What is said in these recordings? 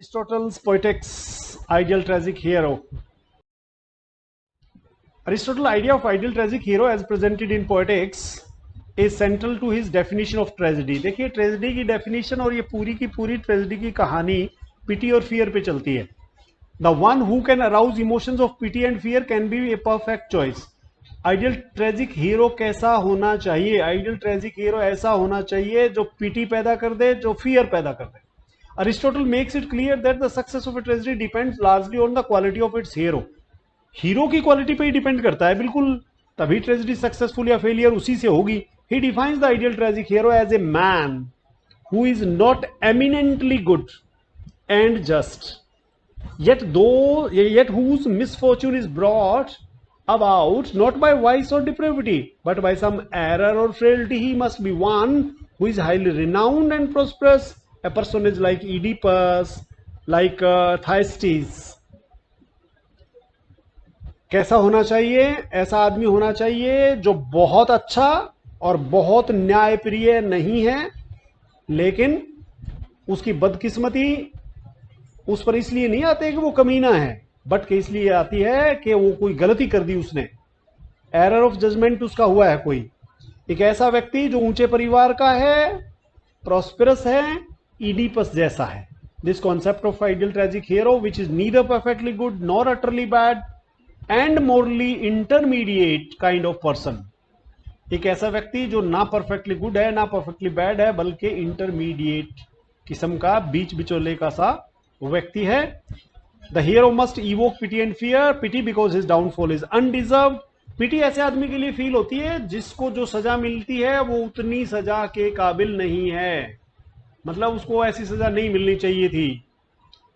Aristotle's Poetics, Ideal Tragic Hero. Aristotle's idea of ideal tragic hero as presented in Poetics is central to his definition of tragedy. देखिए tragedy की definition और ये पूरी की पूरी tragedy की कहानी पिटी और फियर पे चलती है. The one who can arouse emotions of pity and fear can be a perfect choice. Ideal tragic hero कैसा होना चाहिए? आइडियल ट्रेजिक हीरो ऐसा होना चाहिए जो पिटी पैदा कर दे, जो फियर पैदा कर दे. Aristotle makes it clear that the success of a tragedy depends largely on the quality of its hero. Hero की क्वालिटी पे ही डिपेंड करता है बिल्कुल, तभी ट्रेजेडी सक्सेसफुल या फेलियर उसी से होगी. He defines the ideal tragic hero as a man who is not eminently good and just, yet whose misfortune is brought about not by vice or depravity, but by some error or frailty. He must be one who is highly renowned and prosperous, a personage like Oedipus, like Thyestes. कैसा होना चाहिए? ऐसा आदमी होना चाहिए जो बहुत अच्छा और बहुत न्यायप्रिय नहीं है, लेकिन उसकी बदकिस्मती उस पर इसलिए नहीं आती है कि वो कमीना है, बट कि इसलिए आती है कि वो कोई गलती कर दी उसने, एरर ऑफ जजमेंट उसका हुआ है कोई. एक ऐसा व्यक्ति जो ऊंचे परिवार का है, प्रॉस्पेरस है, ईडीपस जैसा है. This concept of ideal tragic hero which is neither perfectly good nor utterly bad and morally intermediate kind of person. एक ऐसा व्यक्ति जो ना परफेक्टली गुड है ना परफेक्टली बैड है, बल्कि इंटरमीडिएट किस्म का बीच बिचौले का सा व्यक्ति है. The hero must evoke pity and fear. Pity because his downfall is undeserved. Pity ऐसे आदमी के लिए फील होती है जिसको जो सजा मिलती है वो उतनी सजा के काबिल नहीं है, मतलब उसको ऐसी सजा नहीं मिलनी चाहिए थी.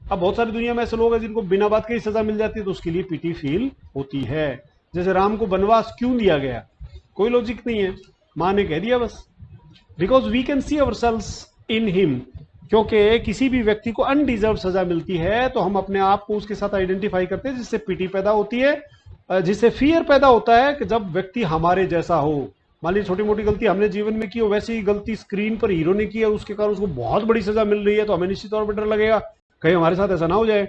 अब बहुत सारी दुनिया में ऐसे लोग हैं जिनको बिना बात के ही सजा मिल जाती है, तो उसके लिए पिटी फील होती है. जैसे राम को वनवास क्यों दिया गया? कोई लॉजिक नहीं है, मां ने कह दिया बस. Because we can see ourselves in him. क्योंकि किसी भी व्यक्ति को अनडिजर्व सजा मिलती है तो हम अपने आप को उसके साथ आइडेंटिफाई करते हैं, जिससे पिटी पैदा होती है, जिससे फियर पैदा होता है कि जब व्यक्ति हमारे जैसा हो. मान लीजिए छोटी मोटी गलती हमने जीवन में की हो, वैसी ही गलती स्क्रीन पर हीरो ने की है, उसके कारण उसको बहुत बड़ी सजा मिल रही है, तो हमें निश्चित तौर पर डर लगेगा कहीं हमारे साथ ऐसा ना हो जाए.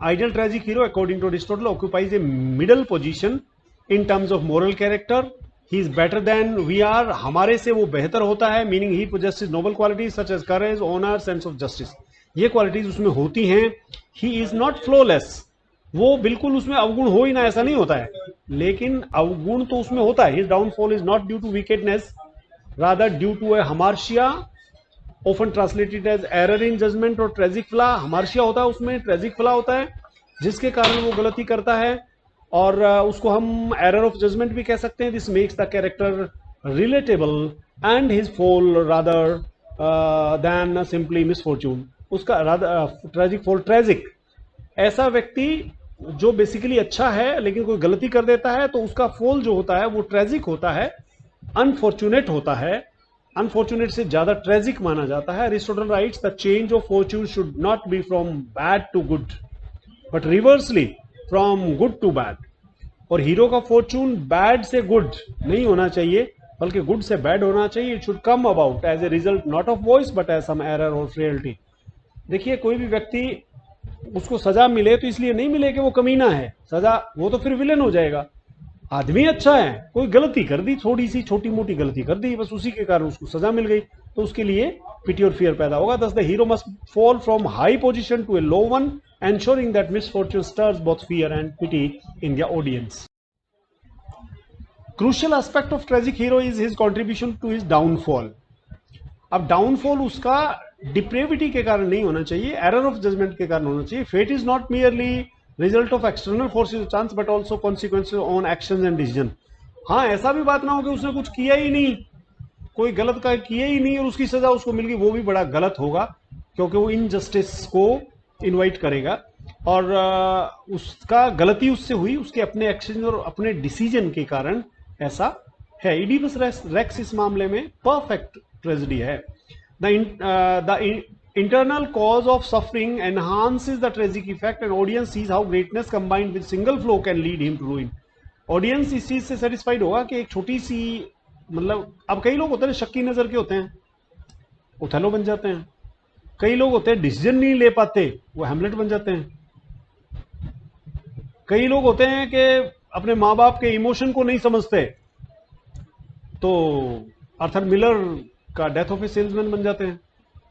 Ideal tragic hero according to Aristotle occupies a middle position in terms of moral character. He is better than we are. हमारे से वो बेहतर होता है, meaning he possesses noble qualities such as courage, honour, sense of justice. ये qualities उसमें होती हैं. He is not flawless. वो बिल्कुल उसमें अवगुण हो ही ना, ऐसा नहीं होता है, लेकिन अवगुण तो उसमें होता है. His downfall is not due to wickedness, rather due to a hamartia, often translated as error in judgement और ट्रेजिक फ्ला. हमार्शिया होता है उसमें, ट्रेजिक फ्ला होता है, जिसके कारण वो गलती करता है, और उसको हम एरर ऑफ जजमेंट भी कह सकते हैं. This makes the character relatable and his fall rather than simply misfortune. उसका ट्रेजिक फॉल ट्रेजिक. ऐसा व्यक्ति जो बेसिकली अच्छा है लेकिन कोई गलती कर देता है तो उसका फॉल जो होता है वो ट्रेजिक होता है, अनफॉर्चुनेट होता है. अनफॉर्चुनेट से ज्यादा ट्रेजिक माना जाता है. Aristotle writes the change of fortune should not be from bad to good but reversely from good to bad. और हीरो का फॉर्च्यून बैड से गुड नहीं होना चाहिए, बल्कि गुड से बैड होना चाहिए. It should come about as a result not of vice but as some error और फ्रेलिटी. देखिए कोई भी व्यक्ति उसको सजा मिले तो इसलिए नहीं मिले कि वो कमीना है, सजा वो तो फिर विलेन हो जाएगा. आदमी अच्छा है, कोई गलती कर दी, थोड़ी सी छोटी मोटी गलती कर दी, बस उसी के कारण उसको सजा मिल गई, तो उसके लिए पिटी और फियर पैदा होगा. Thus the hero must fall from high position to a low one, ensuring that misfortune stirs both fear and pity in the audience. Crucial aspect of tragic hero is his contribution to his downfall. अब downfall उसका depravity के कारण नहीं होना चाहिए, error of judgement के कारण होना चाहिए. Fate is not merely result of external forces chance but also consequences on actions and decision. हाँ, ऐसा भी बात ना हो कि उसने कुछ किया ही नहीं, कोई गलत का किया ही नहीं और उसकी सजा उसको मिल गई, वो भी बड़ा गलत होगा, क्योंकि वो इनजस्टिस को इनवाइट करेगा. और उसका गलती उससे हुई, उसके अपने एक्शन और अपने डिसीजन के कारण ऐसा है. इडीपस रेक्स इस मामले में परफेक्ट ट्रेजेडी है. The internal cause of suffering enhances the tragic effect and audience sees how greatness combined with single flaw can lead him to ruin. Audience इस चीज से सेटिस्फाइड होगा कि एक छोटी सी, मतलब अब कई लोग होते हैं शक्की नजर के होते हैं, उथलो बन जाते हैं, कई लोग होते हैं डिसीजन नहीं ले पाते, वो हेमलेट बन जाते हैं। कई लोग होते हैं कि अपने माँ बाप के इमोशन को नहीं समझते, तो आर्थर मिलर का डेथ ऑफ ए सेल्समैन बन जाते हैं।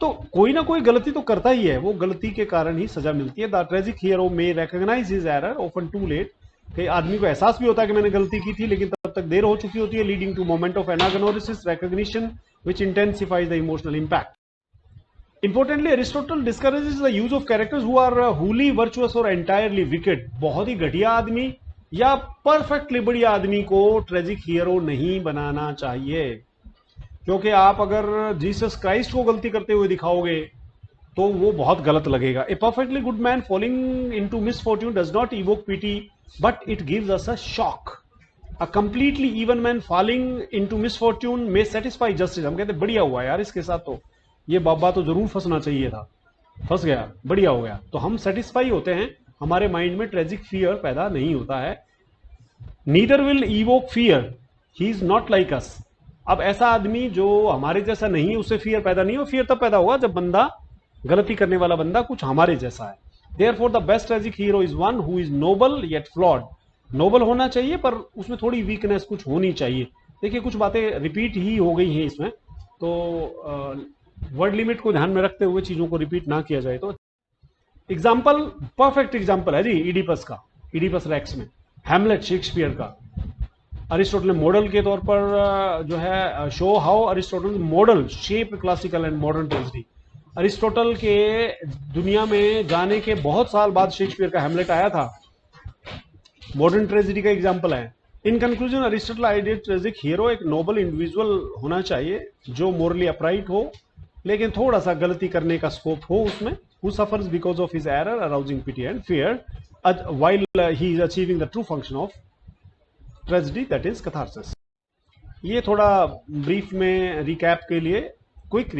तो कोई ना कोई गलती तो करता ही है, वो गलती के कारण ही सजा मिलती है। The tragic hero may recognise his error often too late. कि आदमी को एहसास भी होता है कि मैंने गलती की थी, लेकिन तब तक देर हो चुकी होती है, leading to moment of anagnorisis recognition which intensifies the emotional impact. Importantly, Aristotle discourages the use of characters who are wholly virtuous or entirely wicked. बहुत ही घटिया आदमी या परफेक्टली बढ़िया आदमी को ट्रेजिक हीरो नहीं बनाना चाहिए, क्योंकि आप अगर जीसस क्राइस्ट को गलती करते हुए दिखाओगे तो वो बहुत गलत लगेगा। A perfectly good man falling into misfortune does not evoke pity but it gives us a shock. A completely even man falling into misfortune may satisfy justice. हम कहते बढ़िया हुआ यार, इसके साथ तो ये बाबा तो जरूर फंसना चाहिए था, फंस गया, बढ़िया हो गया, तो हम सेटिस्फाई होते हैं। हमारे माइंड में ट्रेजिक फियर पैदा नहीं होता है। Neither will evoke fear, he is not like us. अब ऐसा आदमी जो हमारे जैसा नहीं है, उससे फियर पैदा नहीं हो। फियर तब पैदा होगा जब बंदा, गलती करने वाला बंदा कुछ हमारे जैसा है। Therefore the best tragic hero is one who is noble yet flawed. Noble होना चाहिए पर उसमें थोड़ी वीकनेस कुछ होनी चाहिए। देखिए कुछ बातें रिपीट ही हो गई हैं इसमें, तो वर्ड लिमिट को ध्यान में रखते हुए चीजों को रिपीट ना किया जाए तो। एग्जाम्पल, परफेक्ट एग्जाम्पल है जी इडिपस का, इडिपस रेक्स में, हैमलेट शेक्सपियर का। अरिस्टोटल ने मॉडल के तौर पर जो है show how Aristotle model shape classical and modern tragedy. Aristotle के दुनिया में जाने के बहुत साल बाद शेक्सपियर का हैमलेट आया था, मॉडर्न ट्रेजेडी का एग्जाम्पल है। In conclusion Aristotle idea tragic hero एक नोबल इंडिविजुअल होना चाहिए जो मोरली अपराइट हो, लेकिन थोड़ा सा गलती करने का स्कोप हो उसमें, who suffers because of his error arousing pity and fear while he is achieving the true function of tragedy, that is catharsis। ये थोड़ा ब्रीफ में रिकैप के लिए क्विक